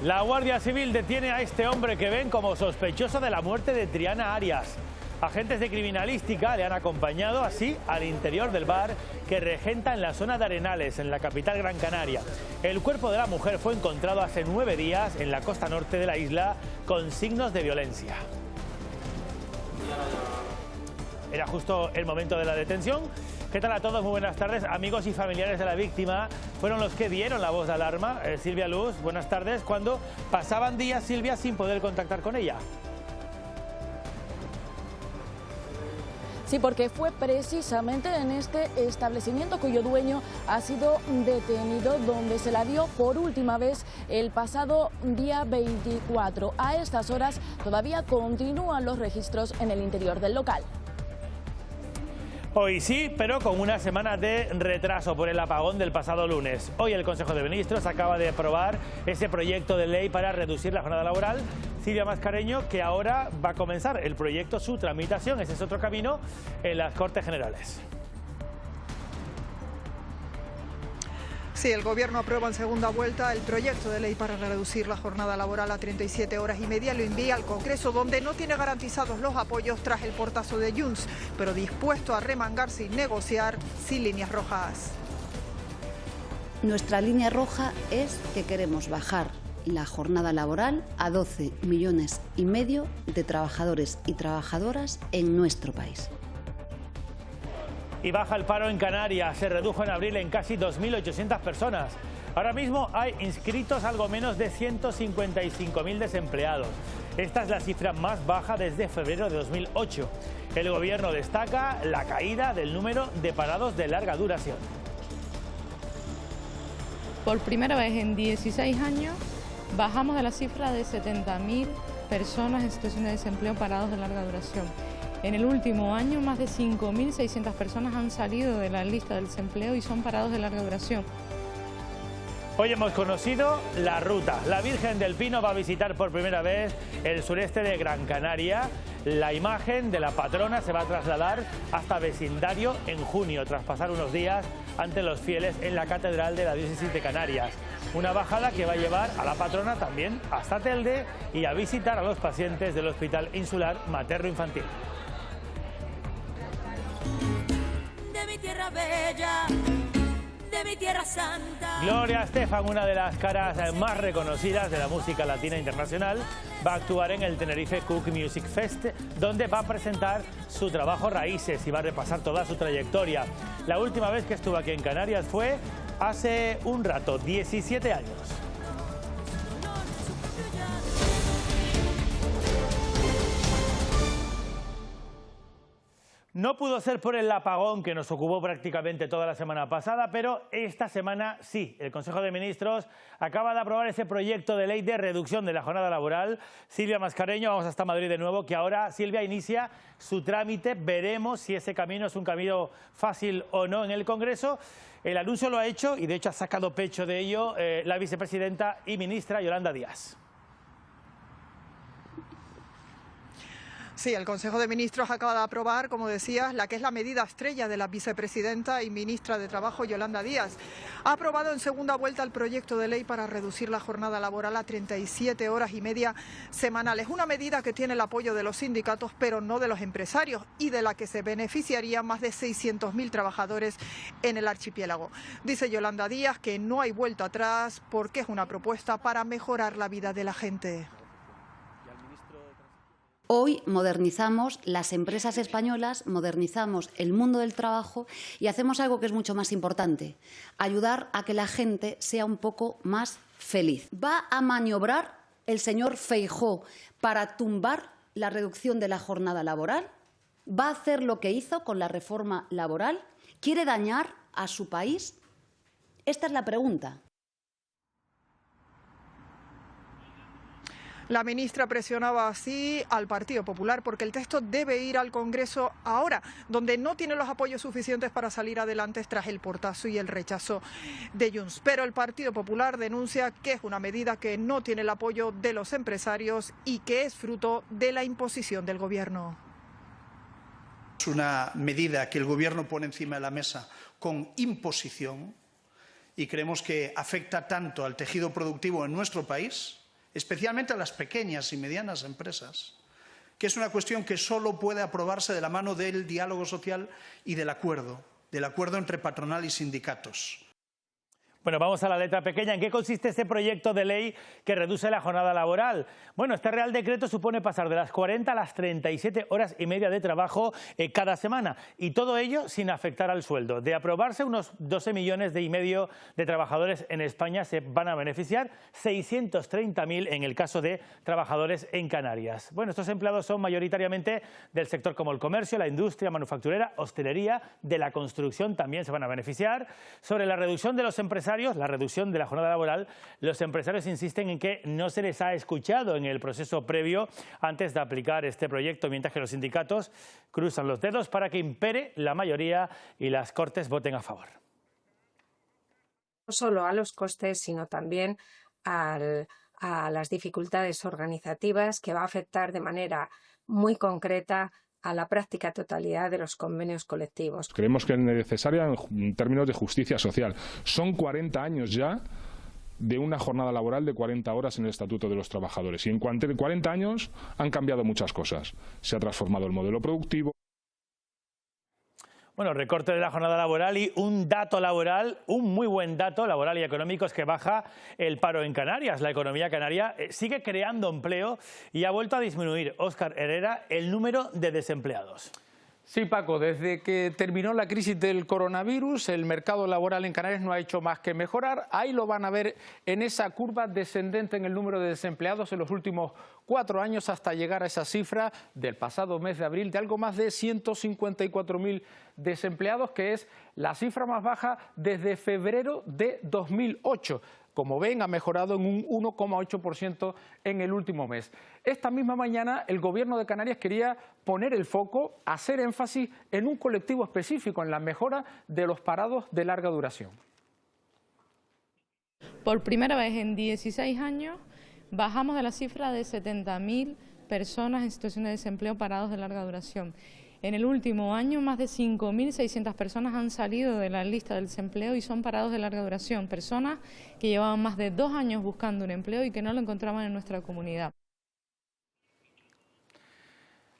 La Guardia Civil detiene a este hombre que ven como sospechoso de la muerte de Triana Arias. Agentes de criminalística le han acompañado así al interior del bar que regenta en la zona de Arenales, en la capital Gran Canaria. El cuerpo de la mujer fue encontrado hace 9 días en la costa norte de la isla con signos de violencia. Era justo el momento de la detención. ¿Qué tal a todos? Muy buenas tardes. Amigos y familiares de la víctima fueron los que dieron la voz de alarma. Silvia Luz, buenas tardes. Cuando pasaban días, Silvia, sin poder contactar con ella. Sí, porque fue precisamente en este establecimiento cuyo dueño ha sido detenido, donde se la vio por última vez el pasado día 24. A estas horas todavía continúan los registros en el interior del local. Hoy sí, pero con una semana de retraso por el apagón del pasado lunes. Hoy el Consejo de Ministros acaba de aprobar ese proyecto de ley para reducir la jornada laboral. Silvia Mascareño, que ahora va a comenzar el proyecto, su tramitación, ese es otro camino, en las Cortes Generales. Sí, el Gobierno aprueba en segunda vuelta el proyecto de ley para reducir la jornada laboral a 37 horas y media. Lo envía al Congreso, donde no tiene garantizados los apoyos tras el portazo de Junts, pero dispuesto a remangarse y negociar sin líneas rojas. Nuestra línea roja es que queremos bajar la jornada laboral a 12,5 millones de trabajadores y trabajadoras en nuestro país. Y baja el paro en Canarias, se redujo en abril en casi 2.800 personas. Ahora mismo hay inscritos algo menos de 155.000 desempleados. Esta es la cifra más baja desde febrero de 2008. El Gobierno destaca la caída del número de parados de larga duración. Por primera vez en 16 años bajamos de la cifra de 70.000 personas en situación de desempleo parados de larga duración. En el último año, más de 5.600 personas han salido de la lista del desempleo y son parados de larga duración. Hoy hemos conocido la ruta. La Virgen del Pino va a visitar por primera vez el sureste de Gran Canaria. La imagen de la patrona se va a trasladar hasta vecindario en junio, tras pasar unos días ante los fieles en la Catedral de la Diócesis de Canarias. Una bajada que va a llevar a la patrona también hasta Telde y a visitar a los pacientes del Hospital Insular Materno Infantil. De mi tierra bella, de mi tierra santa. Gloria Estefan, una de las caras más reconocidas de la música latina internacional, va a actuar en el Tenerife Cook Music Fest, donde va a presentar su trabajo Raíces y va a repasar toda su trayectoria. La última vez que estuvo aquí en Canarias fue hace un rato, 17 años. No pudo ser por el apagón que nos ocupó prácticamente toda la semana pasada, pero esta semana sí. El Consejo de Ministros acaba de aprobar ese proyecto de ley de reducción de la jornada laboral. Silvia Mascareño, vamos hasta Madrid de nuevo, que ahora Silvia inicia su trámite. Veremos si ese camino es un camino fácil o no en el Congreso. El anuncio lo ha hecho y de hecho ha sacado pecho de ello la vicepresidenta y ministra Yolanda Díaz. Sí, el Consejo de Ministros acaba de aprobar, como decías, la que es la medida estrella de la vicepresidenta y ministra de Trabajo, Yolanda Díaz. Ha aprobado en segunda vuelta el proyecto de ley para reducir la jornada laboral a 37 horas y media semanales. Una medida que tiene el apoyo de los sindicatos, pero no de los empresarios, y de la que se beneficiarían más de 600.000 trabajadores en el archipiélago. Dice Yolanda Díaz que no hay vuelta atrás porque es una propuesta para mejorar la vida de la gente. Hoy modernizamos las empresas españolas, modernizamos el mundo del trabajo y hacemos algo que es mucho más importante, ayudar a que la gente sea un poco más feliz. ¿Va a maniobrar el señor Feijóo para tumbar la reducción de la jornada laboral? ¿Va a hacer lo que hizo con la reforma laboral? ¿Quiere dañar a su país? Esta es la pregunta. La ministra presionaba así al Partido Popular porque el texto debe ir al Congreso ahora, donde no tiene los apoyos suficientes para salir adelante tras el portazo y el rechazo de Junts. Pero el Partido Popular denuncia que es una medida que no tiene el apoyo de los empresarios y que es fruto de la imposición del Gobierno. Es una medida que el Gobierno pone encima de la mesa con imposición y creemos que afecta tanto al tejido productivo en nuestro país especialmente a las pequeñas y medianas empresas, que es una cuestión que solo puede aprobarse de la mano del diálogo social y del acuerdo entre patronal y sindicatos. Bueno, vamos a la letra pequeña. ¿En qué consiste este proyecto de ley que reduce la jornada laboral? Bueno, este Real Decreto supone pasar de las 40 a las 37 horas y media de trabajo cada semana, y todo ello sin afectar al sueldo. De aprobarse, unos 12,5 millones de trabajadores en España se van a beneficiar, 630.000 en el caso de trabajadores en Canarias. Bueno, estos empleados son mayoritariamente del sector como el comercio, la industria manufacturera, hostelería, de la construcción también se van a beneficiar. Sobre la reducción de los empresarios, la reducción de la jornada laboral, los empresarios insisten en que no se les ha escuchado en el proceso previo antes de aplicar este proyecto, mientras que los sindicatos cruzan los dedos para que impere la mayoría y las Cortes voten a favor. No solo a los costes, sino también a las dificultades organizativas, que va a afectar de manera muy concreta a la práctica totalidad de los convenios colectivos. Creemos que es necesaria en términos de justicia social. Son 40 años ya de una jornada laboral de 40 horas en el Estatuto de los Trabajadores. Y en 40 años han cambiado muchas cosas. Se ha transformado el modelo productivo. Bueno, recorte de la jornada laboral y un dato laboral, un muy buen dato laboral y económico, es que baja el paro en Canarias. La economía canaria sigue creando empleo y ha vuelto a disminuir, Óscar Herrera, el número de desempleados. Sí, Paco, desde que terminó la crisis del coronavirus, el mercado laboral en Canarias no ha hecho más que mejorar. Ahí lo van a ver en esa curva descendente en el número de desempleados en los últimos 4 años, hasta llegar a esa cifra del pasado mes de abril de algo más de 154.000 desempleados, que es la cifra más baja desde febrero de 2008. Como ven, ha mejorado en un 1,8% en el último mes. Esta misma mañana el Gobierno de Canarias quería poner el foco, hacer énfasis en un colectivo específico, en la mejora de los parados de larga duración. Por primera vez en 16 años bajamos de la cifra de 70.000 personas en situación de desempleo parados de larga duración. En el último año, más de 5.600 personas han salido de la lista del desempleo y son parados de larga duración. Personas que llevaban más de 2 años buscando un empleo y que no lo encontraban en nuestra comunidad.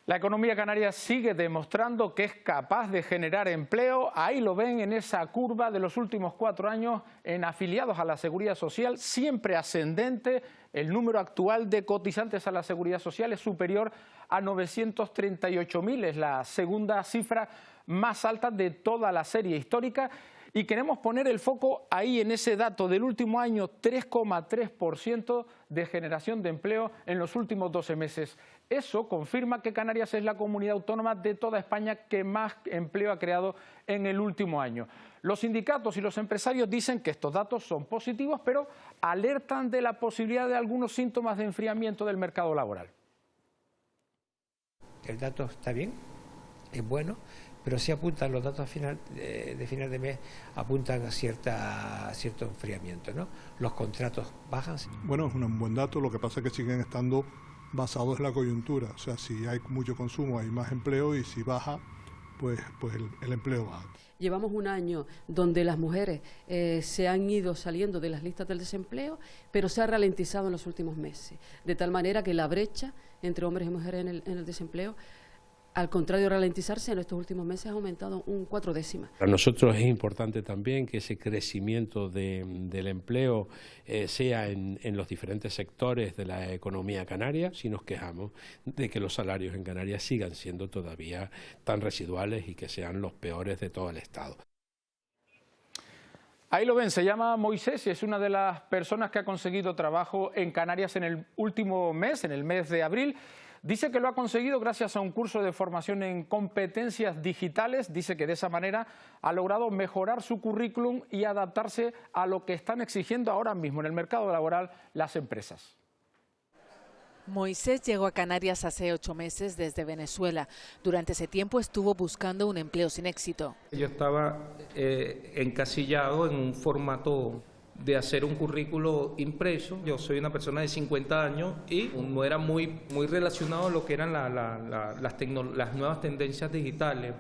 La economía canaria sigue demostrando que es capaz de generar empleo. Ahí lo ven en esa curva de los últimos 4 años en afiliados a la Seguridad Social, siempre ascendente. El número actual de cotizantes a la Seguridad Social es superior a 938.000, es la segunda cifra más alta de toda la serie histórica. Y queremos poner el foco ahí en ese dato del último año, 3,3% de generación de empleo en los últimos 12 meses. Eso confirma que Canarias es la comunidad autónoma de toda España que más empleo ha creado en el último año. Los sindicatos y los empresarios dicen que estos datos son positivos, pero alertan de la posibilidad de algunos síntomas de enfriamiento del mercado laboral. El dato está bien, es bueno, pero sí apuntan los datos de final de mes, apuntan a cierto enfriamiento, ¿no? Los contratos bajan. Bueno, es un buen dato, lo que pasa es que siguen estando basados en la coyuntura, o sea, si hay mucho consumo hay más empleo y si baja, pues el empleo baja. Llevamos un año donde las mujeres se han ido saliendo de las listas del desempleo, pero se ha ralentizado en los últimos meses, de tal manera que la brecha entre hombres y mujeres en el desempleo, al contrario de ralentizarse, en estos últimos meses ha aumentado un 4 décimas. Para nosotros es importante también que ese crecimiento del empleo sea en los diferentes sectores de la economía canaria. Si nos quejamos de que los salarios en Canarias sigan siendo todavía tan residuales y que sean los peores de todo el Estado. Ahí lo ven, se llama Moisés y es una de las personas que ha conseguido trabajo en Canarias en el último mes, en el mes de abril. Dice que lo ha conseguido gracias a un curso de formación en competencias digitales. Dice que de esa manera ha logrado mejorar su currículum y adaptarse a lo que están exigiendo ahora mismo en el mercado laboral las empresas. Moisés llegó a Canarias hace 8 meses desde Venezuela. Durante ese tiempo estuvo buscando un empleo sin éxito. Yo estaba encasillado en un formato de hacer un currículo impreso. Yo soy una persona de 50 años y no era muy relacionado a lo que eran las nuevas tendencias digitales.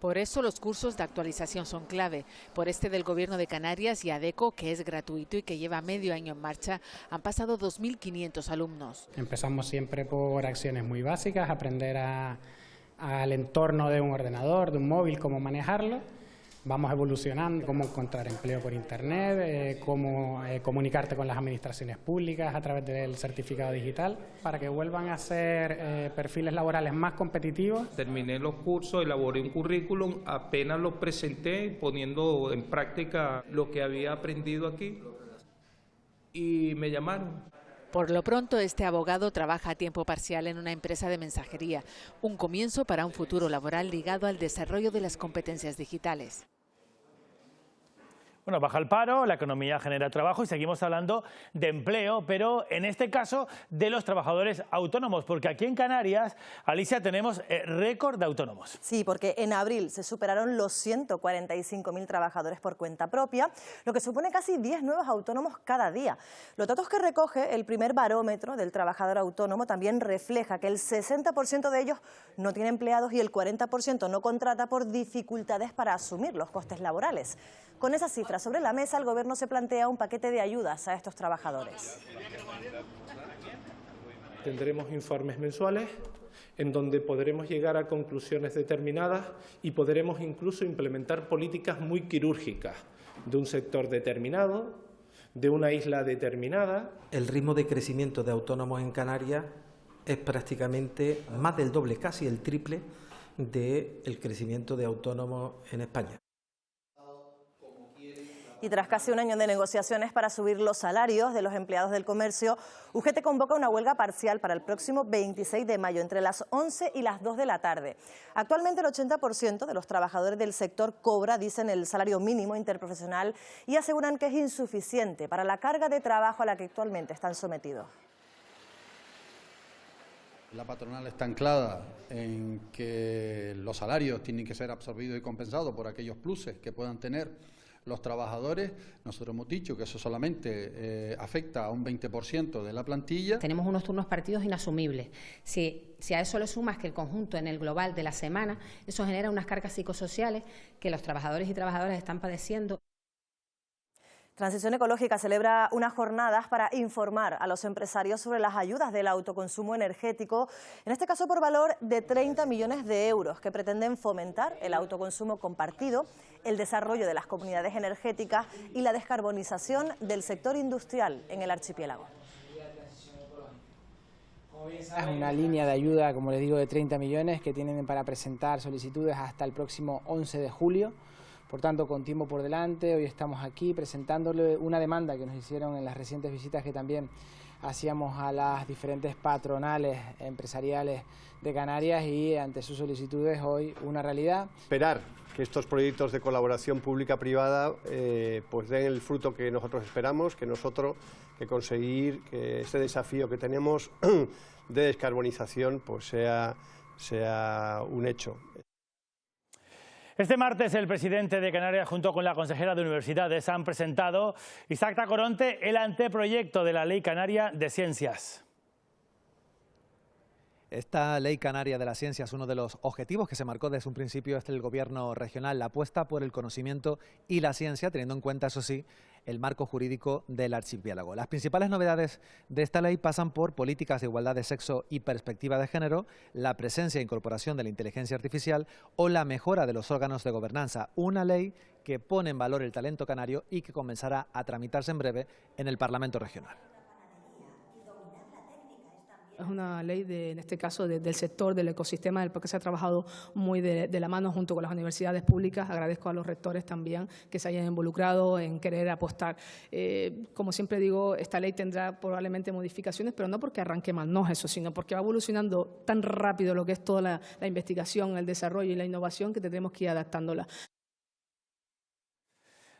Por eso los cursos de actualización son clave. Por este del Gobierno de Canarias y ADECO, que es gratuito y que lleva medio año en marcha, han pasado 2.500 alumnos. Empezamos siempre por acciones muy básicas, aprender al entorno de un ordenador, de un móvil, cómo manejarlo. Vamos evolucionando, cómo encontrar empleo por internet, cómo comunicarte con las administraciones públicas a través del certificado digital, para que vuelvan a ser perfiles laborales más competitivos. Terminé los cursos, elaboré un currículum, apenas lo presenté poniendo en práctica lo que había aprendido aquí y me llamaron. Por lo pronto, este abogado trabaja a tiempo parcial en una empresa de mensajería, un comienzo para un futuro laboral ligado al desarrollo de las competencias digitales. Bueno, baja el paro, la economía genera trabajo y seguimos hablando de empleo, pero en este caso de los trabajadores autónomos, porque aquí en Canarias, Alicia, tenemos récord de autónomos. Sí, porque en abril se superaron los 145.000 trabajadores por cuenta propia, lo que supone casi 10 nuevos autónomos cada día. Los datos que recoge el primer barómetro del trabajador autónomo también refleja que el 60% de ellos no tiene empleados y el 40% no contrata por dificultades para asumir los costes laborales. Con esa cifra sobre la mesa, el Gobierno se plantea un paquete de ayudas a estos trabajadores. Tendremos informes mensuales en donde podremos llegar a conclusiones determinadas y podremos incluso implementar políticas muy quirúrgicas de un sector determinado, de una isla determinada. El ritmo de crecimiento de autónomos en Canarias es prácticamente más del doble, casi el triple del crecimiento de autónomos en España. Y tras casi un año de negociaciones para subir los salarios de los empleados del comercio, UGT convoca una huelga parcial para el próximo 26 de mayo, entre las 11 y las 2 de la tarde. Actualmente el 80% de los trabajadores del sector cobra, dicen, el salario mínimo interprofesional y aseguran que es insuficiente para la carga de trabajo a la que actualmente están sometidos. La patronal está anclada en que los salarios tienen que ser absorbidos y compensados por aquellos pluses que puedan tener los trabajadores. Nosotros hemos dicho que eso solamente afecta a un 20% de la plantilla. Tenemos unos turnos partidos inasumibles. Si a eso le sumas que el conjunto en el global de la semana, eso genera unas cargas psicosociales que los trabajadores y trabajadoras están padeciendo. Transición Ecológica celebra unas jornadas para informar a los empresarios sobre las ayudas del autoconsumo energético, en este caso por valor de 30 millones de euros, que pretenden fomentar el autoconsumo compartido, el desarrollo de las comunidades energéticas y la descarbonización del sector industrial en el archipiélago. Es una línea de ayuda, como les digo, de 30 millones que tienen para presentar solicitudes hasta el próximo 11 de julio. Por tanto, con tiempo por delante, hoy estamos aquí presentándole una demanda que nos hicieron en las recientes visitas que también hacíamos a las diferentes patronales empresariales de Canarias, y ante sus solicitudes hoy una realidad. Esperar que estos proyectos de colaboración pública-privada pues den el fruto que nosotros esperamos, que conseguir que este desafío que tenemos de descarbonización pues sea un hecho. Este martes el presidente de Canarias junto con la consejera de Universidades han presentado, Isaac Tacoronte, el anteproyecto de la Ley Canaria de Ciencias. Esta Ley Canaria de la Ciencia es uno de los objetivos que se marcó desde un principio el Gobierno regional, la apuesta por el conocimiento y la ciencia, teniendo en cuenta, eso sí, el marco jurídico del archipiélago. Las principales novedades de esta ley pasan por políticas de igualdad de sexo y perspectiva de género, la presencia e incorporación de la inteligencia artificial o la mejora de los órganos de gobernanza. Una ley que pone en valor el talento canario y que comenzará a tramitarse en breve en el Parlamento regional. Es una ley, en este caso, del sector, del ecosistema, del porque se ha trabajado muy de la mano junto con las universidades públicas. Agradezco a los rectores también que se hayan involucrado en querer apostar. Como siempre digo, esta ley tendrá probablemente modificaciones, pero no porque arranque mal, no es eso, sino porque va evolucionando tan rápido lo que es toda la investigación, el desarrollo y la innovación, que tendremos que ir adaptándola.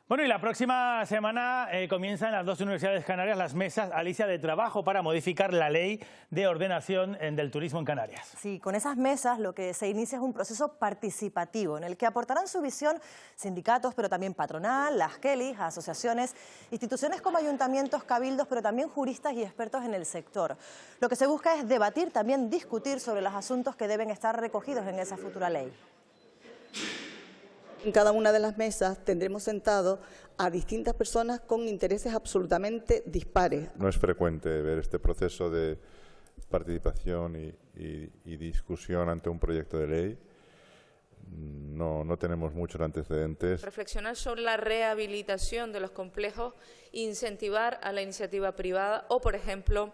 Bueno, y la próxima semana comienzan en las dos universidades canarias las mesas, Alicia, de trabajo para modificar la ley de ordenación del turismo en Canarias. Sí, con esas mesas lo que se inicia es un proceso participativo en el que aportarán su visión sindicatos, pero también patronal, las Kellys, asociaciones, instituciones como ayuntamientos, cabildos, pero también juristas y expertos en el sector. Lo que se busca es debatir, también discutir sobre los asuntos que deben estar recogidos en esa futura ley. En cada una de las mesas tendremos sentados a distintas personas con intereses absolutamente dispares. No es frecuente ver este proceso de participación y discusión ante un proyecto de ley. No tenemos muchos antecedentes. Reflexionar sobre la rehabilitación de los complejos, incentivar a la iniciativa privada o, por ejemplo,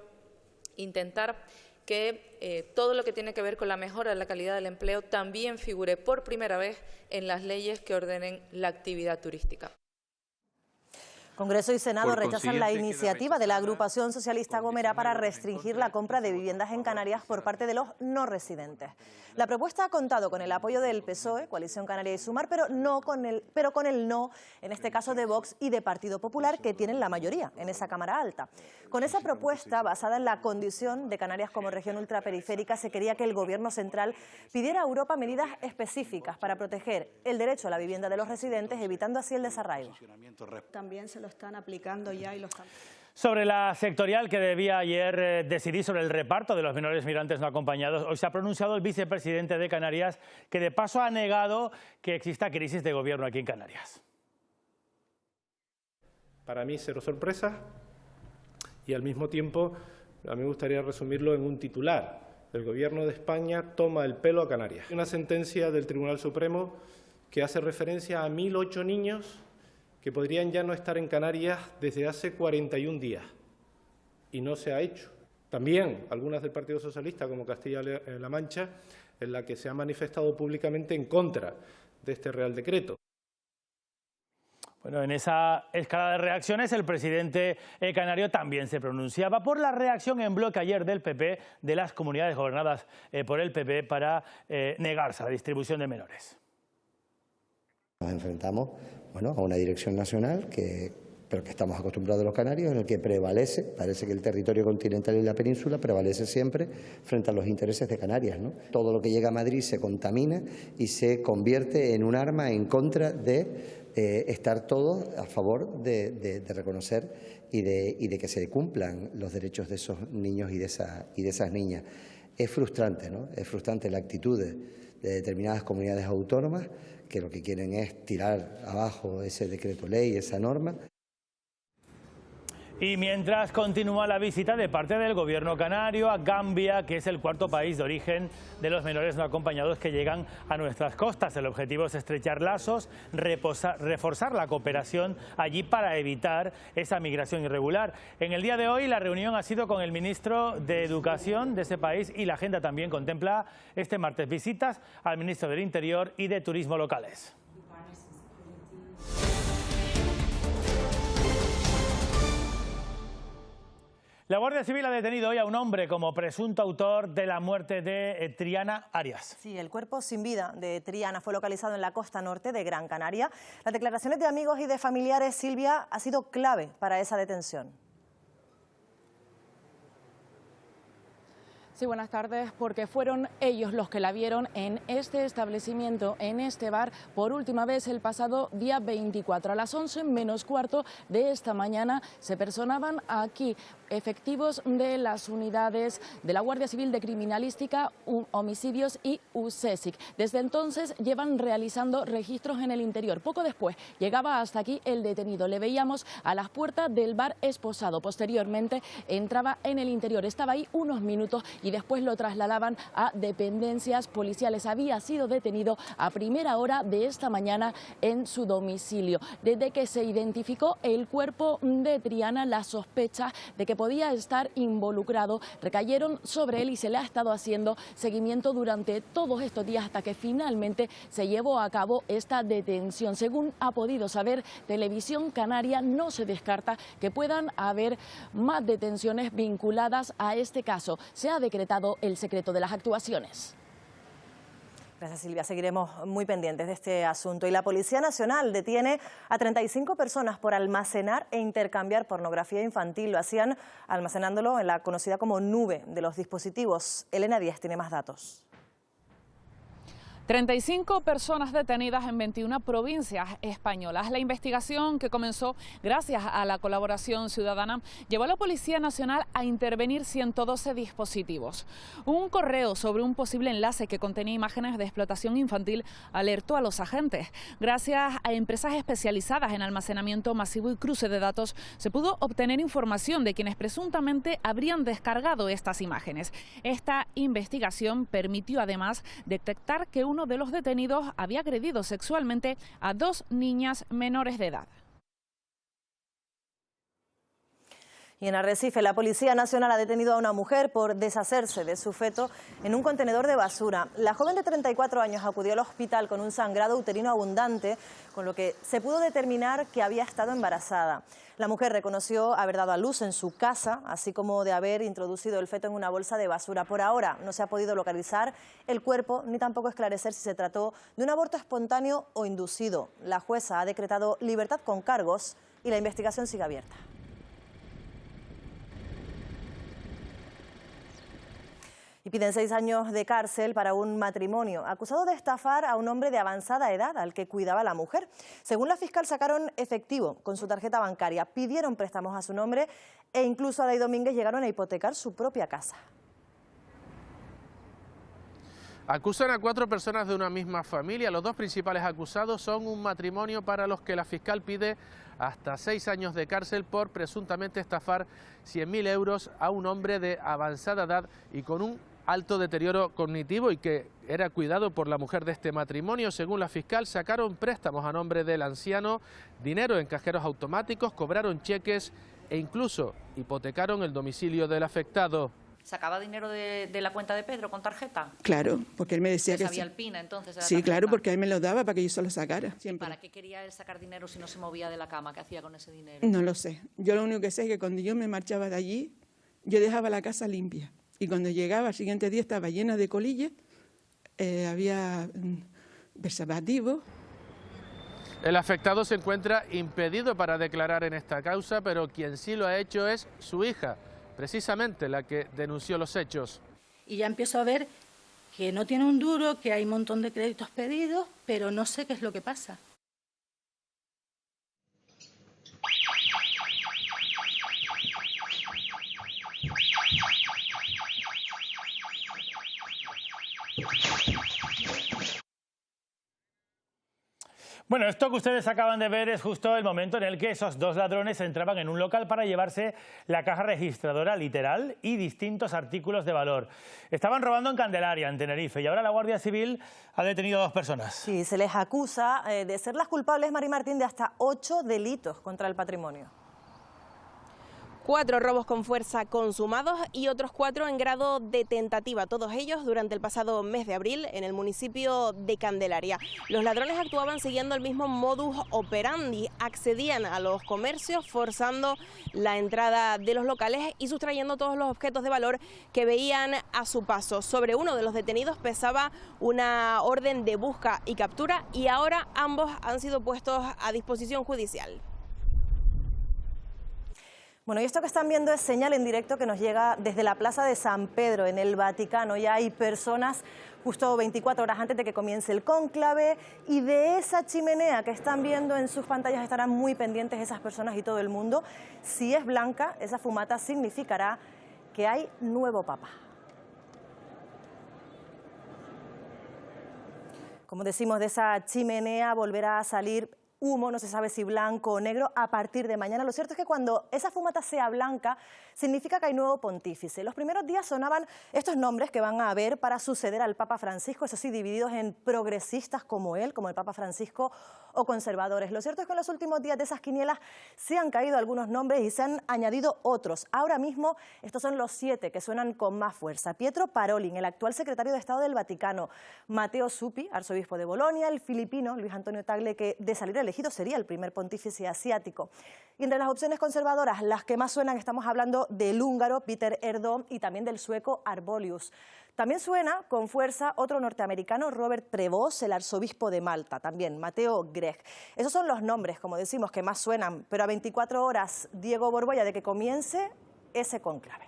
intentar que todo lo que tiene que ver con la mejora de la calidad del empleo también figure por primera vez en las leyes que ordenen la actividad turística. Congreso y Senado rechazan la iniciativa de la agrupación socialista Gomera para restringir la compra de viviendas en Canarias por parte de los no residentes. La propuesta ha contado con el apoyo del PSOE, Coalición Canaria y Sumar, pero con el no, en este caso de Vox y de Partido Popular, que tienen la mayoría en esa Cámara Alta. Con esa propuesta, basada en la condición de Canarias como región ultraperiférica, se quería que el Gobierno central pidiera a Europa medidas específicas para proteger el derecho a la vivienda de los residentes, evitando así el desarraigo. También se lo están aplicando ya y lo están... Sobre la sectorial que debía ayer decidir sobre el reparto de los menores migrantes no acompañados, hoy se ha pronunciado el vicepresidente de Canarias, que de paso ha negado que exista crisis de gobierno aquí en Canarias. Para mí, cero sorpresa, y al mismo tiempo a mí me gustaría resumirlo en un titular. El Gobierno de España toma el pelo a Canarias. Una sentencia del Tribunal Supremo que hace referencia a 1.008 niños que podrían ya no estar en Canarias desde hace 41 días, y no se ha hecho. También algunas del Partido Socialista, como Castilla-La Mancha, en la que se ha manifestado públicamente en contra de este Real Decreto. Bueno, en esa escalada de reacciones, el presidente canario también se pronunciaba por la reacción en bloque ayer del PP, de las comunidades gobernadas por el PP, para negarse a la distribución de menores. Nos enfrentamos a una dirección nacional pero que estamos acostumbrados los canarios, en el que parece que el territorio continental y la península prevalece siempre frente a los intereses de Canarias, ¿no? Todo lo que llega a Madrid se contamina y se convierte en un arma en contra de estar todos a favor de reconocer y de que se cumplan los derechos de esos niños y de esas niñas. Es frustrante, ¿no? Es frustrante la actitud de determinadas comunidades autónomas que lo que quieren es tirar abajo ese decreto ley, esa norma. Y mientras continúa la visita de parte del gobierno canario a Gambia, que es el cuarto país de origen de los menores no acompañados que llegan a nuestras costas. El objetivo es estrechar lazos, reforzar la cooperación allí para evitar esa migración irregular. En el día de hoy la reunión ha sido con el ministro de Educación de ese país y la agenda también contempla este martes visitas al ministro del Interior y de Turismo locales. La Guardia Civil ha detenido hoy a un hombre como presunto autor de la muerte de Triana Arias. Sí, el cuerpo sin vida de Triana fue localizado en la costa norte de Gran Canaria. Las declaraciones de amigos y de familiares, Silvia, ha sido clave para esa detención. Sí, buenas tardes, porque fueron ellos los que la vieron en este establecimiento, en este bar, por última vez el pasado día 24. A las 11 menos cuarto de esta mañana se personaban aquí efectivos de las unidades de la Guardia Civil de Criminalística, Homicidios y USESIC. Desde entonces llevan realizando registros en el interior. Poco después llegaba hasta aquí el detenido. Le veíamos a las puertas del bar esposado. Posteriormente entraba en el interior. Estaba ahí unos minutos y después lo trasladaban a dependencias policiales. Había sido detenido a primera hora de esta mañana en su domicilio. Desde que se identificó el cuerpo de Triana, las sospechas de que podía estar involucrado recayeron sobre él y se le ha estado haciendo seguimiento durante todos estos días hasta que finalmente se llevó a cabo esta detención. Según ha podido saber Televisión Canaria, no se descarta que puedan haber más detenciones vinculadas a este caso. Se ha decretado el secreto de las actuaciones. Gracias, Silvia. Seguiremos muy pendientes de este asunto. Y la Policía Nacional detiene a 35 personas por almacenar e intercambiar pornografía infantil. Lo hacían almacenándolo en la conocida como nube de los dispositivos. Elena Díaz tiene más datos. 35 personas detenidas en 21 provincias españolas. La investigación, que comenzó gracias a la colaboración ciudadana, llevó a la Policía Nacional a intervenir 112 dispositivos. Un correo sobre un posible enlace que contenía imágenes de explotación infantil alertó a los agentes. Gracias a empresas especializadas en almacenamiento masivo y cruce de datos, se pudo obtener información de quienes presuntamente habrían descargado estas imágenes. Esta investigación permitió además detectar que uno de los detenidos había agredido sexualmente a 2 niñas menores de edad. Y en Arrecife, la Policía Nacional ha detenido a una mujer por deshacerse de su feto en un contenedor de basura. La joven de 34 años acudió al hospital con un sangrado uterino abundante, con lo que se pudo determinar que había estado embarazada. La mujer reconoció haber dado a luz en su casa, así como de haber introducido el feto en una bolsa de basura. Por ahora no se ha podido localizar el cuerpo ni tampoco esclarecer si se trató de un aborto espontáneo o inducido. La jueza ha decretado libertad con cargos y la investigación sigue abierta. Y piden 6 años de cárcel para un matrimonio acusado de estafar a un hombre de avanzada edad al que cuidaba la mujer. Según la fiscal, sacaron efectivo con su tarjeta bancaria, pidieron préstamos a su nombre e incluso Adey Domínguez llegaron a hipotecar su propia casa. Acusan a 4 personas de una misma familia. Los 2 principales acusados son un matrimonio para los que la fiscal pide hasta 6 años de cárcel por presuntamente estafar 100.000 euros a un hombre de avanzada edad y con un alto deterioro cognitivo y que era cuidado por la mujer de este matrimonio. Según la fiscal, sacaron préstamos a nombre del anciano, dinero en cajeros automáticos, cobraron cheques e incluso hipotecaron el domicilio del afectado. ¿Sacaba dinero de la cuenta de Pedro con tarjeta? Claro, porque él me decía que ¿Sabía el PIN entonces de la sí, tarjeta? claro, porque él me lo daba para que yo se lo sacara. Siempre. ¿Para qué quería él sacar dinero si no se movía de la cama? ¿Qué hacía con ese dinero? No lo sé. Yo lo único que sé es que cuando yo me marchaba de allí, yo dejaba la casa limpia. Y cuando llegaba al siguiente día estaba llena de colillas, había preservativos. El afectado se encuentra impedido para declarar en esta causa, pero quien sí lo ha hecho es su hija, precisamente la que denunció los hechos. Y ya empiezo a ver que no tiene un duro, que hay un montón de créditos pedidos, pero no sé qué es lo que pasa. Bueno, esto que ustedes acaban de ver es justo el momento en el que esos 2 ladrones entraban en un local para llevarse la caja registradora literal y distintos artículos de valor. Estaban robando en Candelaria, en Tenerife, y ahora la Guardia Civil ha detenido a 2 personas. Sí, se les acusa de ser las culpables, Mari Martín, de hasta 8 delitos contra el patrimonio. 4 robos con fuerza consumados y otros 4 en grado de tentativa, todos ellos durante el pasado mes de abril en el municipio de Candelaria. Los ladrones actuaban siguiendo el mismo modus operandi, accedían a los comercios forzando la entrada de los locales y sustrayendo todos los objetos de valor que veían a su paso. Sobre uno de los detenidos pesaba una orden de busca y captura y ahora ambos han sido puestos a disposición judicial. Bueno, y esto que están viendo es señal en directo que nos llega desde la Plaza de San Pedro, en el Vaticano. Ya hay personas justo 24 horas antes de que comience el cónclave y de esa chimenea que están viendo en sus pantallas estarán muy pendientes esas personas y todo el mundo. Si es blanca, esa fumata significará que hay nuevo papa. Como decimos, de esa chimenea volverá a salir humo, no se sabe si blanco o negro, a partir de mañana. Lo cierto es que cuando esa fumata sea blanca, significa que hay nuevo pontífice. Los primeros días sonaban estos nombres que van a haber para suceder al Papa Francisco, eso sí, divididos en progresistas como él, como el Papa Francisco, o conservadores. Lo cierto es que en los últimos días de esas quinielas se han caído algunos nombres y se han añadido otros. Ahora mismo, estos son los 7 que suenan con más fuerza. Pietro Parolin, el actual secretario de Estado del Vaticano. Matteo Zuppi, arzobispo de Bolonia. El filipino Luis Antonio Tagle, que de salir elegido sería el primer pontífice asiático. Y entre las opciones conservadoras, las que más suenan, estamos hablando del húngaro Peter Erdo y también del sueco Arbolius. También suena con fuerza otro norteamericano, Robert Prevost, el arzobispo de Malta, también Matteo Grech. Esos son los nombres, como decimos, que más suenan, pero a 24 horas, Diego Borbolla, de que comience ese cónclave.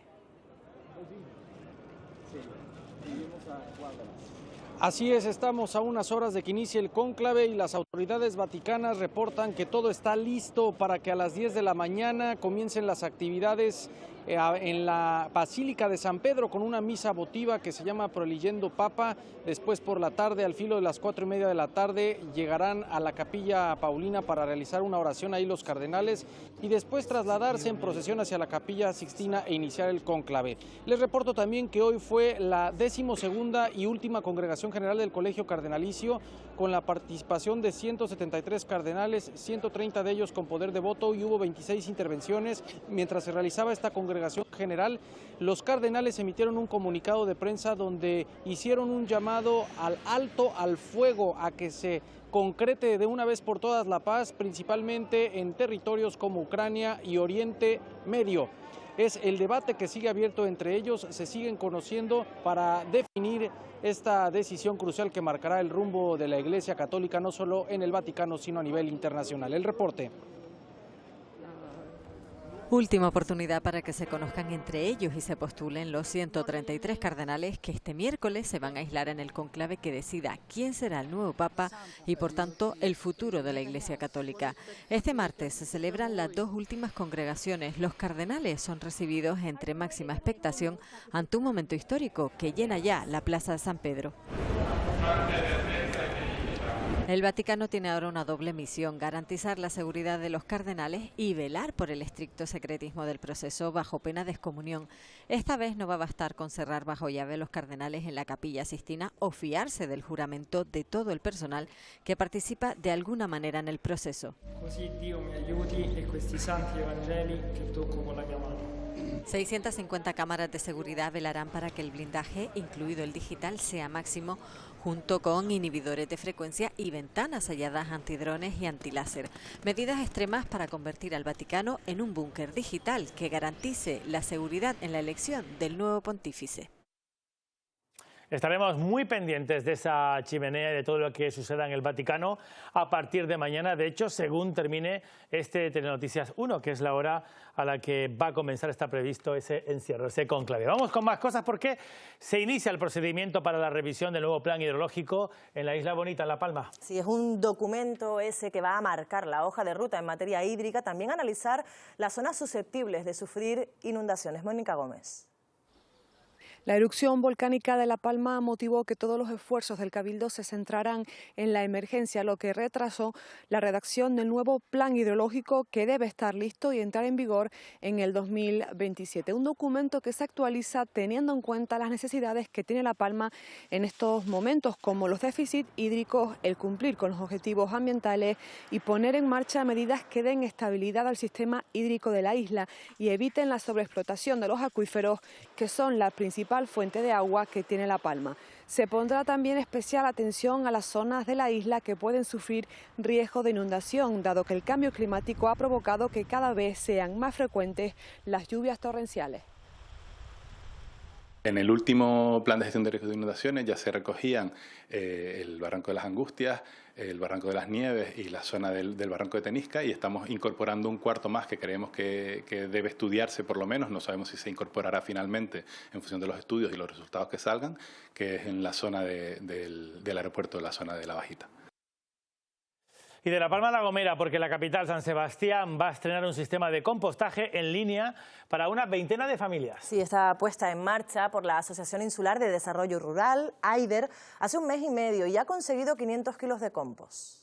Así es, estamos a unas horas de que inicie el cónclave y las autoridades vaticanas reportan que todo está listo para que a las 10 de la mañana comiencen las actividades en la Basílica de San Pedro con una misa votiva que se llama Proeligendo Papa. Después por la tarde, al filo de las 4:30 de la tarde, llegarán a la Capilla Paulina para realizar una oración ahí los cardenales y después trasladarse en procesión hacia la Capilla Sixtina e iniciar el cónclave. Les reporto también que hoy fue la 12ª y última congregación general del Colegio Cardenalicio con la participación de 173 cardenales, 130 de ellos con poder de voto y hubo 26 intervenciones. Mientras se realizaba esta congregación general, los cardenales emitieron un comunicado de prensa donde hicieron un llamado al alto al fuego, a que se concrete de una vez por todas la paz, principalmente en territorios como Ucrania y Oriente Medio. Es el debate que sigue abierto entre ellos, se siguen conociendo para definir esta decisión crucial que marcará el rumbo de la Iglesia Católica, no solo en el Vaticano, sino a nivel internacional. El reporte. Última oportunidad para que se conozcan entre ellos y se postulen los 133 cardenales que este miércoles se van a aislar en el cónclave que decida quién será el nuevo Papa y, por tanto, el futuro de la Iglesia Católica. Este martes se celebran las dos últimas congregaciones. Los cardenales son recibidos entre máxima expectación ante un momento histórico que llena ya la Plaza de San Pedro. El Vaticano tiene ahora una doble misión: garantizar la seguridad de los cardenales y velar por el estricto secretismo del proceso bajo pena de excomunión. Esta vez no va a bastar con cerrar bajo llave a los cardenales en la Capilla Sixtina o fiarse del juramento de todo el personal que participa de alguna manera en el proceso. Così Dio mi aiuti e questi santi evangeli che tocco con la mia mano. 650 cámaras de seguridad velarán para que el blindaje, incluido el digital, sea máximo, junto con inhibidores de frecuencia y ventanas selladas antidrones y antiláser. Medidas extremas para convertir al Vaticano en un búnker digital que garantice la seguridad en la elección del nuevo pontífice. Estaremos muy pendientes de esa chimenea y de todo lo que suceda en el Vaticano a partir de mañana. De hecho, según termine este Telenoticias 1, que es la hora a la que va a comenzar, está previsto ese encierro, ese cónclave. Vamos con más cosas porque se inicia el procedimiento para la revisión del nuevo plan hidrológico en la Isla Bonita, en La Palma. Sí, es un documento ese que va a marcar la hoja de ruta en materia hídrica, también analizar las zonas susceptibles de sufrir inundaciones. Mónica Gómez. La erupción volcánica de La Palma motivó que todos los esfuerzos del Cabildo se centraran en la emergencia, lo que retrasó la redacción del nuevo plan hidrológico que debe estar listo y entrar en vigor en el 2027. Un documento que se actualiza teniendo en cuenta las necesidades que tiene La Palma en estos momentos, como los déficits hídricos, el cumplir con los objetivos ambientales y poner en marcha medidas que den estabilidad al sistema hídrico de la isla y eviten la sobreexplotación de los acuíferos, que son la principal fuente de agua que tiene La Palma. Se pondrá también especial atención a las zonas de la isla que pueden sufrir riesgo de inundación, dado que el cambio climático ha provocado que cada vez sean más frecuentes las lluvias torrenciales. En el último plan de gestión de riesgos de inundaciones ya se recogían el Barranco de las Angustias, el Barranco de las Nieves y la zona del Barranco de Tenisca, y estamos incorporando un cuarto más que creemos que debe estudiarse por lo menos, no sabemos si se incorporará finalmente en función de los estudios y los resultados que salgan, que es en la zona del aeropuerto, la zona de La Bajita. Y de La Palma a La Gomera, porque la capital, San Sebastián, va a estrenar un sistema de compostaje en línea para una veintena de familias. Sí, está puesta en marcha por la Asociación Insular de Desarrollo Rural, AIDER, hace un mes y medio y ha conseguido 500 kilos de compost.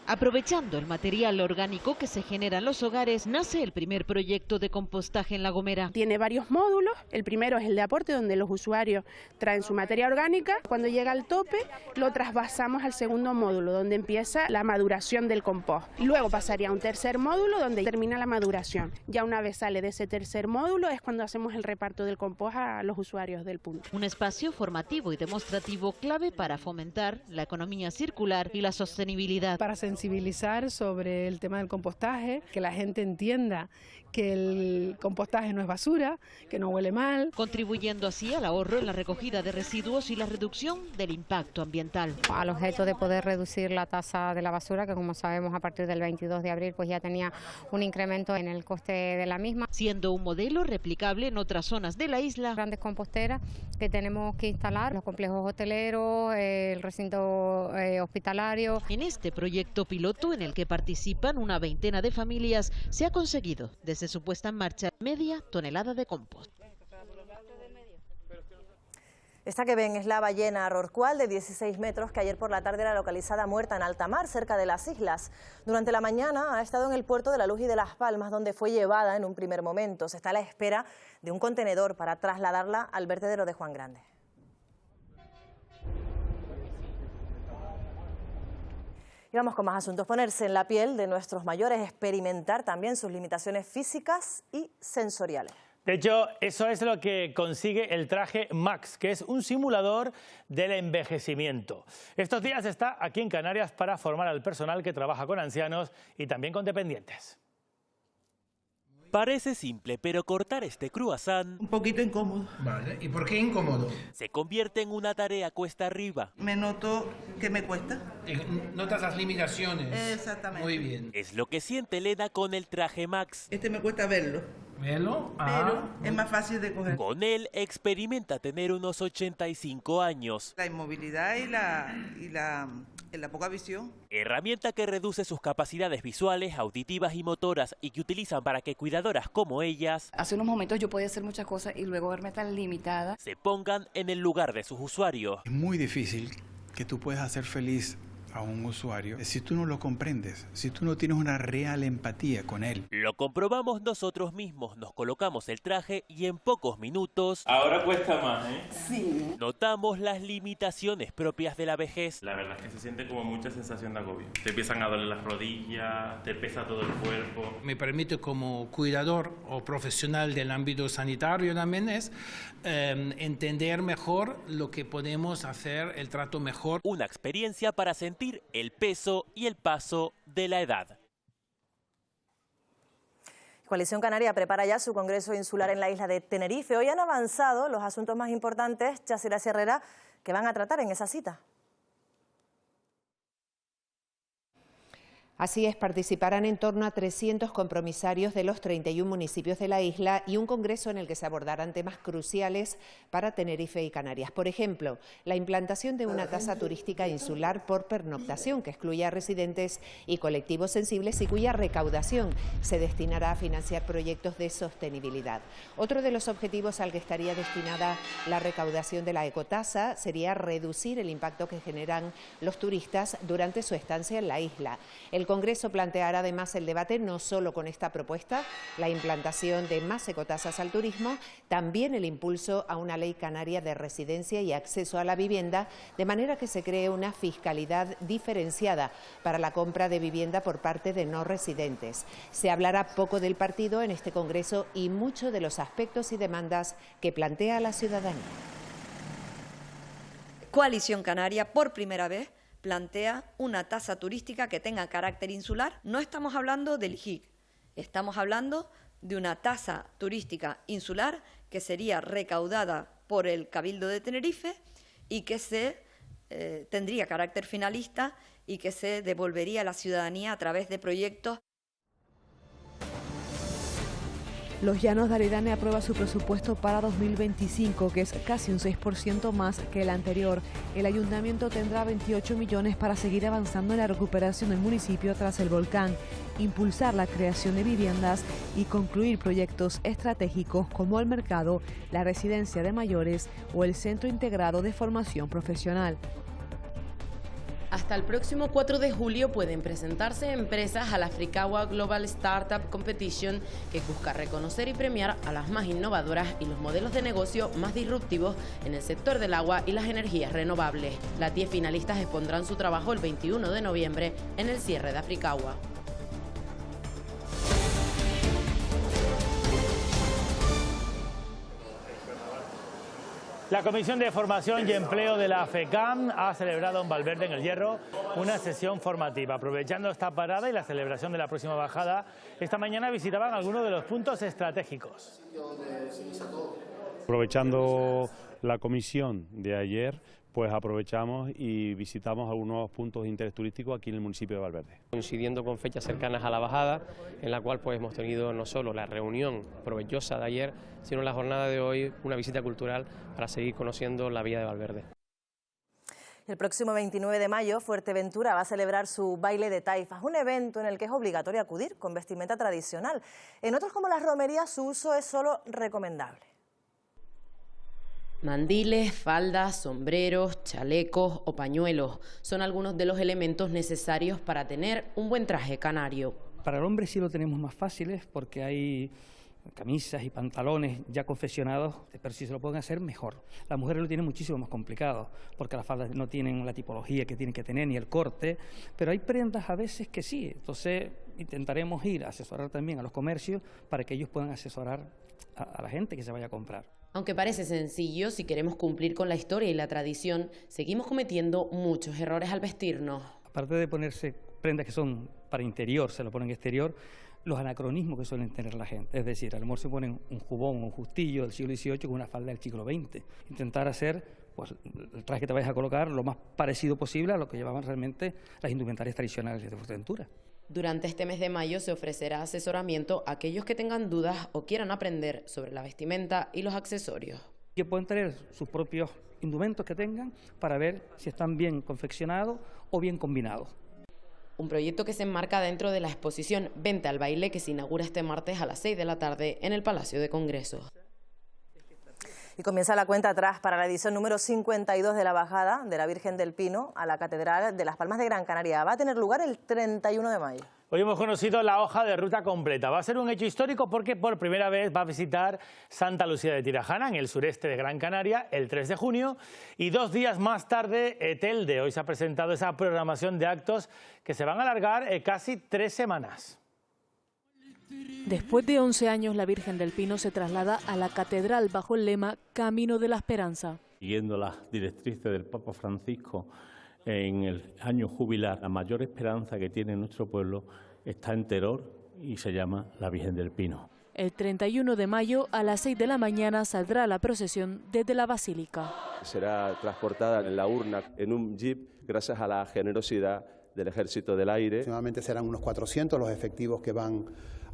Aprovechando el material orgánico que se genera en los hogares, nace el primer proyecto de compostaje en La Gomera. Tiene varios módulos. El primero es el de aporte, donde los usuarios traen su materia orgánica. Cuando llega al tope, lo trasvasamos al segundo módulo, donde empieza la maduración del compost. Luego pasaría a un tercer módulo, donde termina la maduración. Ya una vez sale de ese tercer módulo, es cuando hacemos el reparto del compost a los usuarios del punto. Un espacio formativo y demostrativo clave para fomentar la economía circular y la sostenibilidad. Para sensibilizar sobre el tema del compostaje, que la gente entienda que el compostaje no es basura, que no huele mal. Contribuyendo así al ahorro en la recogida de residuos y la reducción del impacto ambiental. Al objeto de poder reducir la tasa de la basura, que como sabemos a partir del 22 de abril pues ya tenía un incremento en el coste de la misma. Siendo un modelo replicable en otras zonas de la isla. Grandes composteras que tenemos que instalar, los complejos hoteleros, el recinto hospitalario. En este proyecto piloto en el que participan una veintena de familias se ha conseguido desde su puesta en marcha media tonelada de compost. Esta que ven es la ballena rorcual de 16 metros que ayer por la tarde era localizada muerta en alta mar, cerca de las islas. Durante la mañana ha estado en el puerto de La Luz y de Las Palmas, donde fue llevada en un primer momento. Se está a la espera de un contenedor para trasladarla al vertedero de Juan Grande. Y vamos con más asuntos. Ponerse en la piel de nuestros mayores, experimentar también sus limitaciones físicas y sensoriales. De hecho, eso es lo que consigue el traje Max, que es un simulador del envejecimiento. Estos días está aquí en Canarias para formar al personal que trabaja con ancianos y también con dependientes. Parece simple, pero cortar este croissant... Un poquito incómodo. Vale, ¿y por qué incómodo? Se convierte en una tarea cuesta arriba. Me noto que me cuesta. Notas las limitaciones. Exactamente. Muy bien. Es lo que siente Elena con el traje Max. Este me cuesta verlo. ¿Verlo? Pero es más fácil de coger. Con él experimenta tener unos 85 años. La inmovilidad y la poca visión. Herramienta que reduce sus capacidades visuales, auditivas y motoras y que utilizan para que cuidadoras como ellas... Hace unos momentos yo podía hacer muchas cosas y luego verme tan limitada. ...se pongan en el lugar de sus usuarios. Es muy difícil que tú puedas hacer feliz a un usuario si tú no lo comprendes, si tú no tienes una real empatía con él. Lo comprobamos nosotros mismos, nos colocamos el traje y en pocos minutos... Ahora cuesta más, ¿eh? Sí. Notamos las limitaciones propias de la vejez. La verdad es que se siente como mucha sensación de agobio. Te empiezan a doler las rodillas, te pesa todo el cuerpo. Me permite como cuidador o profesional del ámbito sanitario también es entender mejor lo que podemos hacer, el trato mejor. Una experiencia para sentir el peso y el paso de la edad. Coalición Canaria prepara ya su congreso insular en la isla de Tenerife. Hoy han avanzado los asuntos más importantes, Chasira Herrera, que van a tratar en esa cita. Así es, participarán en torno a 300 compromisarios de los 31 municipios de la isla y un congreso en el que se abordarán temas cruciales para Tenerife y Canarias. Por ejemplo, la implantación de una tasa turística insular por pernoctación que excluya a residentes y colectivos sensibles y cuya recaudación se destinará a financiar proyectos de sostenibilidad. Otro de los objetivos al que estaría destinada la recaudación de la ecotasa sería reducir el impacto que generan los turistas durante su estancia en la isla. El Congreso planteará además el debate no solo con esta propuesta, la implantación de más ecotasas al turismo, también el impulso a una ley canaria de residencia y acceso a la vivienda, de manera que se cree una fiscalidad diferenciada para la compra de vivienda por parte de no residentes. Se hablará poco del partido en este Congreso y mucho de los aspectos y demandas que plantea la ciudadanía. Coalición Canaria, por primera vez, plantea una tasa turística que tenga carácter insular. No estamos hablando del IJIC, estamos hablando de una tasa turística insular que sería recaudada por el Cabildo de Tenerife y que tendría carácter finalista y que se devolvería a la ciudadanía a través de proyectos. Los Llanos de Aridane aprueba su presupuesto para 2025, que es casi un 6% más que el anterior. El ayuntamiento tendrá 28 millones para seguir avanzando en la recuperación del municipio tras el volcán, impulsar la creación de viviendas y concluir proyectos estratégicos como el mercado, la residencia de mayores o el centro integrado de formación profesional. Hasta el próximo 4 de julio pueden presentarse empresas a la Africawa Global Startup Competition, que busca reconocer y premiar a las más innovadoras y los modelos de negocio más disruptivos en el sector del agua y las energías renovables. Las 10 finalistas expondrán su trabajo el 21 de noviembre en el cierre de Africawa. La Comisión de Formación y Empleo de la FECAM ha celebrado en Valverde, en El Hierro, una sesión formativa. Aprovechando esta parada y la celebración de la próxima bajada, esta mañana visitaban algunos de los puntos estratégicos. Aprovechando la comisión de ayer, pues aprovechamos y visitamos algunos puntos de interés turístico aquí en el municipio de Valverde. Coincidiendo con fechas cercanas a la bajada, en la cual pues hemos tenido no solo la reunión provechosa de ayer, sino en la jornada de hoy una visita cultural para seguir conociendo la vía de Valverde. El próximo 29 de mayo, Fuerteventura va a celebrar su baile de taifas, un evento en el que es obligatorio acudir con vestimenta tradicional. En otros, como las romerías, su uso es solo recomendable. Mandiles, faldas, sombreros, chalecos o pañuelos son algunos de los elementos necesarios para tener un buen traje canario. Para el hombre sí lo tenemos más fáciles porque hay camisas y pantalones ya confeccionados, pero si se lo pueden hacer mejor. Las mujeres lo tienen muchísimo más complicado porque las faldas no tienen la tipología que tienen que tener ni el corte, pero hay prendas a veces que sí. Entonces intentaremos ir a asesorar también a los comercios para que ellos puedan asesorar a la gente que se vaya a comprar. Aunque parece sencillo, si queremos cumplir con la historia y la tradición, seguimos cometiendo muchos errores al vestirnos. Aparte de ponerse prendas que son para interior, se lo ponen exterior, los anacronismos que suelen tener la gente. Es decir, a lo mejor se ponen un jubón o un justillo del siglo XVIII con una falda del siglo XX. Intentar hacer pues, el traje que te vayas a colocar lo más parecido posible a lo que llevaban realmente las indumentarias tradicionales de Fuerteventura. Durante este mes de mayo se ofrecerá asesoramiento a aquellos que tengan dudas o quieran aprender sobre la vestimenta y los accesorios. Que pueden traer sus propios indumentos que tengan para ver si están bien confeccionados o bien combinados. Un proyecto que se enmarca dentro de la exposición Vente al Baile, que se inaugura este martes a las 6 de la tarde en el Palacio de Congresos. Y comienza la cuenta atrás para la edición número 52 de la bajada de la Virgen del Pino a la Catedral de Las Palmas de Gran Canaria. Va a tener lugar el 31 de mayo. Hoy hemos conocido la hoja de ruta completa. Va a ser un hecho histórico porque por primera vez va a visitar Santa Lucía de Tirajana, en el sureste de Gran Canaria, el 3 de junio. Y 2 días más tarde, Telde. Hoy se ha presentado esa programación de actos que se van a alargar casi 3 semanas. Después de 11 años, la Virgen del Pino se traslada a la catedral bajo el lema Camino de la Esperanza. Siguiendo las directrices del Papa Francisco en el año jubilar, la mayor esperanza que tiene nuestro pueblo está en Teror y se llama la Virgen del Pino. El 31 de mayo a las 6 de la mañana saldrá la procesión desde la Basílica. Será transportada en la urna en un jeep gracias a la generosidad del Ejército del Aire. Aproximadamente serán unos 400 los efectivos que van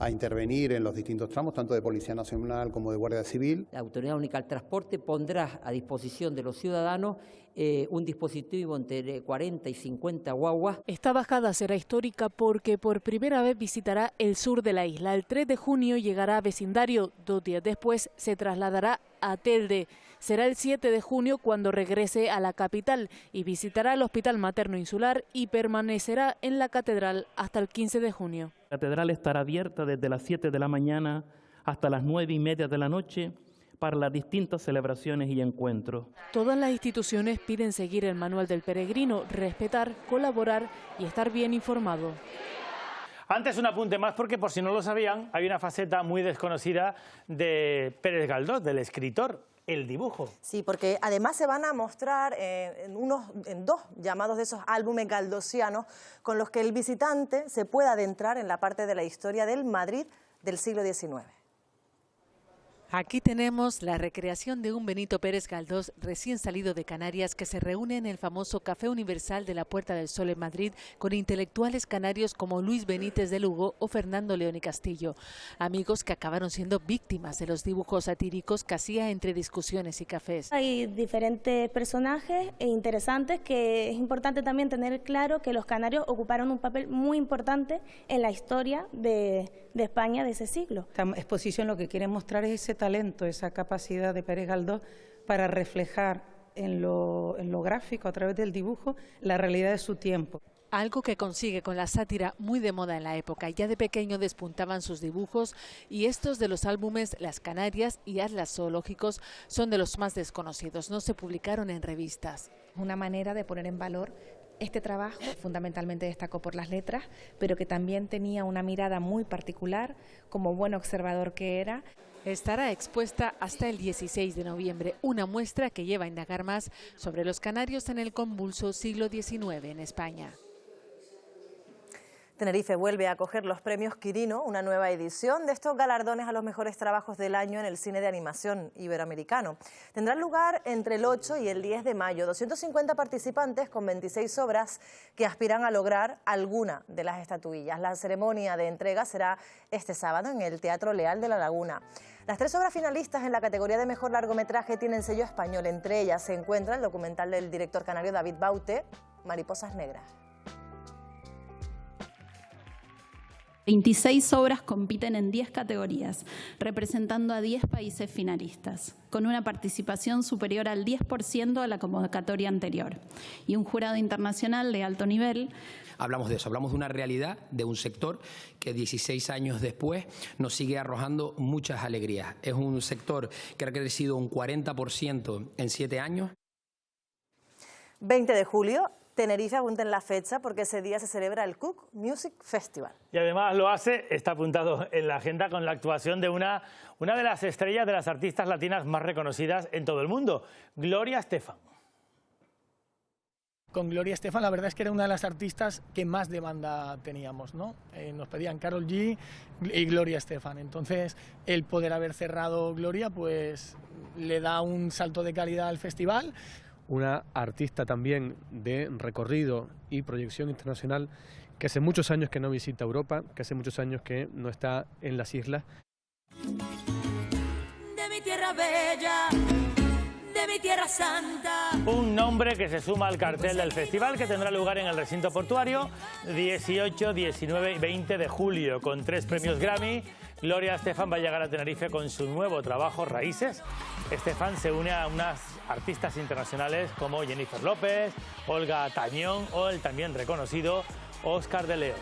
a intervenir en los distintos tramos, tanto de Policía Nacional como de Guardia Civil. La Autoridad Única al Transporte pondrá a disposición de los ciudadanos un dispositivo entre 40 y 50 guaguas. Esta bajada será histórica porque por primera vez visitará el sur de la isla. El 3 de junio llegará a Vecindario, 2 días después se trasladará a Telde. Será el 7 de junio cuando regrese a la capital y visitará el Hospital Materno Insular y permanecerá en la catedral hasta el 15 de junio. La catedral estará abierta desde las 7 de la mañana hasta las 9:30 de la noche para las distintas celebraciones y encuentros. Todas las instituciones piden seguir el manual del peregrino, respetar, colaborar y estar bien informado. Antes un apunte más porque por si no lo sabían, hay una faceta muy desconocida de Pérez Galdós, del escritor. El dibujo. Sí, porque además se van a mostrar en 2 llamados de esos álbumes galdosianos con los que el visitante se pueda adentrar en la parte de la historia del Madrid del siglo XIX. Aquí tenemos la recreación de un Benito Pérez Galdós recién salido de Canarias que se reúne en el famoso Café Universal de la Puerta del Sol en Madrid con intelectuales canarios como Luis Benítez de Lugo o Fernando León y Castillo, amigos que acabaron siendo víctimas de los dibujos satíricos que hacía entre discusiones y cafés. Hay diferentes personajes interesantes que es importante también tener claro que los canarios ocuparon un papel muy importante en la historia de España de ese siglo. Esta exposición lo que quiere mostrar es ese talento, esa capacidad de Pérez Galdós para reflejar en lo gráfico, a través del dibujo, la realidad de su tiempo. Algo que consigue con la sátira muy de moda en la época. Ya de pequeño despuntaban sus dibujos y estos de los álbumes Las Canarias y Atlas Zoológicos son de los más desconocidos. No se publicaron en revistas. Una manera de poner en valor este trabajo, fundamentalmente destacó por las letras, pero que también tenía una mirada muy particular, como buen observador que era. Estará expuesta hasta el 16 de noviembre, una muestra que lleva a indagar más sobre los canarios en el convulso siglo XIX en España. Tenerife vuelve a acoger los premios Quirino, una nueva edición de estos galardones a los mejores trabajos del año en el cine de animación iberoamericano. Tendrán lugar entre el 8 y el 10 de mayo. 250 participantes con 26 obras que aspiran a lograr alguna de las estatuillas. La ceremonia de entrega será este sábado en el Teatro Leal de La Laguna. Las 3 obras finalistas en la categoría de mejor largometraje tienen sello español. Entre ellas se encuentra el documental del director canario David Baute, Mariposas Negras. 26 obras compiten en 10 categorías, representando a 10 países finalistas, con una participación superior al 10% a la convocatoria anterior, y un jurado internacional de alto nivel. Hablamos de eso, hablamos de una realidad, de un sector que 16 años después nos sigue arrojando muchas alegrías. Es un sector que ha crecido un 40% en 7 años. 20 de julio. Tenerife, apunten la fecha porque ese día se celebra el Cook Music Festival. Y además lo hace, está apuntado en la agenda, con la actuación de una de las estrellas de las artistas latinas más reconocidas en todo el mundo, Gloria Estefan. Con Gloria Estefan la verdad es que era una de las artistas que más demanda teníamos, ¿no? Nos pedían Karol G y Gloria Estefan. Entonces el poder haber cerrado Gloria pues le da un salto de calidad al festival. Una artista también de recorrido y proyección internacional que hace muchos años que no visita Europa, que hace muchos años que no está en las islas. De mi tierra bella, de mi tierra santa. Un nombre que se suma al cartel del festival, que tendrá lugar en el recinto portuario 18, 19 y 20 de julio, con 3 premios Grammy. Gloria Estefan va a llegar a Tenerife con su nuevo trabajo, Raíces. Estefan se une a unas artistas internacionales como Jennifer López, Olga Tañón o el también reconocido Oscar de León.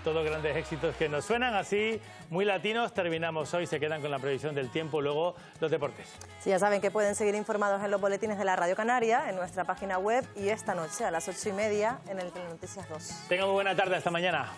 Todos grandes éxitos que nos suenan así, muy latinos. Terminamos hoy, se quedan con la previsión del tiempo, luego los deportes. Sí, ya saben que pueden seguir informados en los boletines de la Radio Canaria, en nuestra página web y esta noche a las 8:30 en el Telenoticias 2. Tengan muy buena tarde, hasta mañana.